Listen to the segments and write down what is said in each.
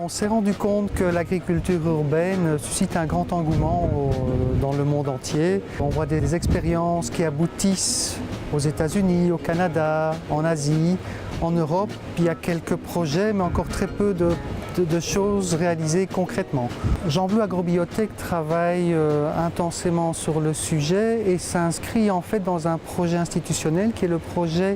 On s'est rendu compte que l'agriculture urbaine suscite un grand engouement dans le monde entier. On voit des expériences qui aboutissent aux États-Unis, au Canada, en Asie, en Europe. Puis il y a quelques projets, mais encore très peu de choses réalisées concrètement. Jean Blou Agrobiotech travaille intensément sur le sujet et s'inscrit en fait dans un projet institutionnel qui est le projet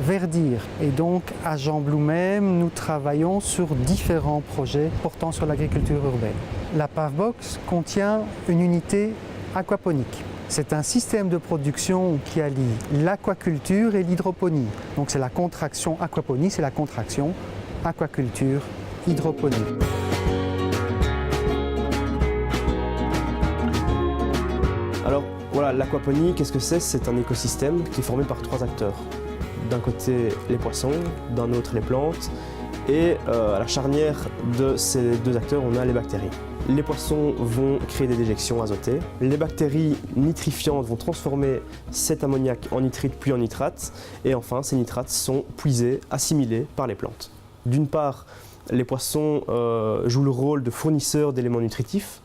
Verdir. Et donc à Jean Blou même, nous travaillons sur différents projets portant sur l'agriculture urbaine. La Pavbox contient une unité aquaponique. C'est un système de production qui allie l'aquaculture et l'hydroponie. Donc c'est la contraction aquaponie, c'est la contraction aquaculture hydroponie. Alors voilà, l'aquaponie, qu'est-ce que c'est? C'est un écosystème qui est formé par trois acteurs. D'un côté les poissons, d'un autre les plantes, et à la charnière de ces deux acteurs, on a les bactéries. Les poissons vont créer des déjections azotées. Les bactéries nitrifiantes vont transformer cet ammoniac en nitrite puis en nitrate. Et enfin, ces nitrates sont puisés, assimilés par les plantes. D'une part, les poissons jouent le rôle de fournisseurs d'éléments nutritifs.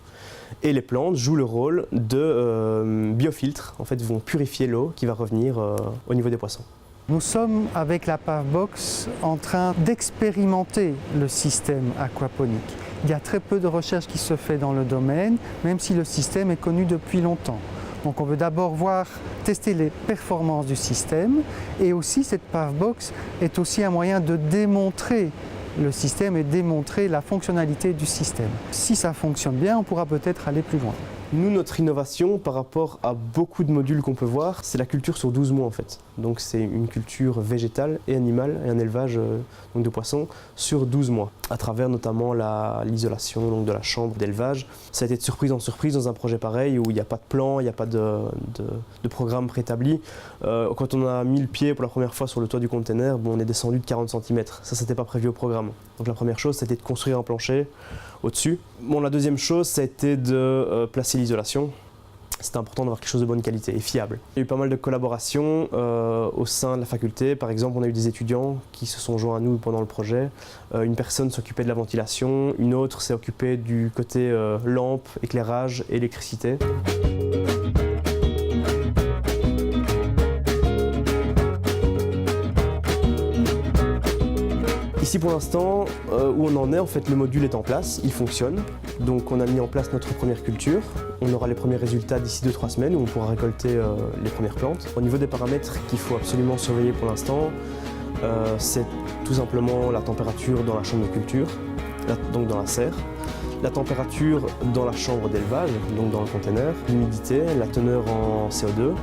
Et les plantes jouent le rôle de biofiltres. En fait, vont purifier l'eau qui va revenir au niveau des poissons. Nous sommes avec la Pavbox en train d'expérimenter le système aquaponique. Il y a très peu de recherche qui se fait dans le domaine, même si le système est connu depuis longtemps. Donc on veut d'abord tester les performances du système, et aussi cette Pavbox est aussi un moyen de démontrer le système et démontrer la fonctionnalité du système. Si ça fonctionne bien, on pourra peut-être aller plus loin. Nous, notre innovation par rapport à beaucoup de modules qu'on peut voir, c'est la culture sur 12 mois en fait. Donc c'est une culture végétale et animale et un élevage donc de poissons sur 12 mois. À travers notamment l'isolation de la chambre d'élevage. Ça a été de surprise en surprise dans un projet pareil où il n'y a pas de plan, il n'y a pas de programme préétabli. Quand on a mis le pied pour la première fois sur le toit du container, on est descendu de 40 cm. Ça, c'était pas prévu au programme. Donc la première chose, c'était de construire un plancher au-dessus. La deuxième chose, ça a été de placer l'isolation. C'était important d'avoir quelque chose de bonne qualité et fiable. Il y a eu pas mal de collaborations au sein de la faculté. Par exemple, on a eu des étudiants qui se sont joints à nous pendant le projet. Une personne s'occupait de la ventilation, une autre s'est occupée du côté lampe, éclairage, électricité. Ici pour l'instant, où on en est, en fait, le module est en place, il fonctionne. Donc on a mis en place notre première culture. On aura les premiers résultats d'ici 2-3 semaines où on pourra récolter les premières plantes. Au niveau des paramètres qu'il faut absolument surveiller pour l'instant, c'est tout simplement la température dans la chambre de culture, donc dans la serre, la température dans la chambre d'élevage, donc dans le container, l'humidité, la teneur en CO2.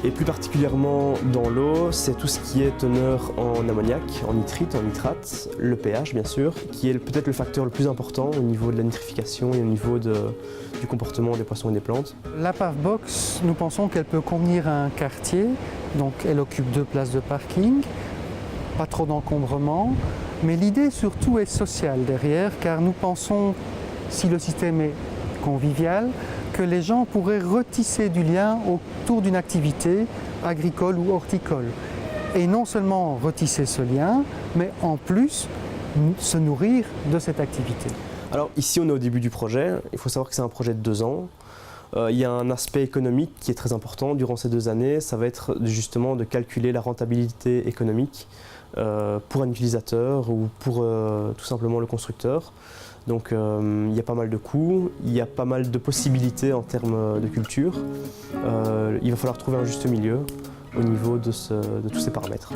Et plus particulièrement dans l'eau, c'est tout ce qui est teneur en ammoniac, en nitrite, en nitrate, le pH bien sûr, qui est peut-être le facteur le plus important au niveau de la nitrification et au niveau du comportement des poissons et des plantes. La Pavbox, nous pensons qu'elle peut convenir à un quartier, donc elle occupe 2 places de parking, pas trop d'encombrement, mais l'idée surtout est sociale derrière, car nous pensons, si le système est convivial, que les gens pourraient retisser du lien autour d'une activité agricole ou horticole. Et non seulement retisser ce lien, mais en plus se nourrir de cette activité. Alors ici on est au début du projet, il faut savoir que c'est un projet de 2 ans. Il y a un aspect économique qui est très important durant ces 2 années, ça va être justement de calculer la rentabilité économique pour un utilisateur ou pour tout simplement le constructeur. Donc il y a pas mal de coûts, il y a pas mal de possibilités en termes de culture. Il va falloir trouver un juste milieu au niveau de tous ces paramètres.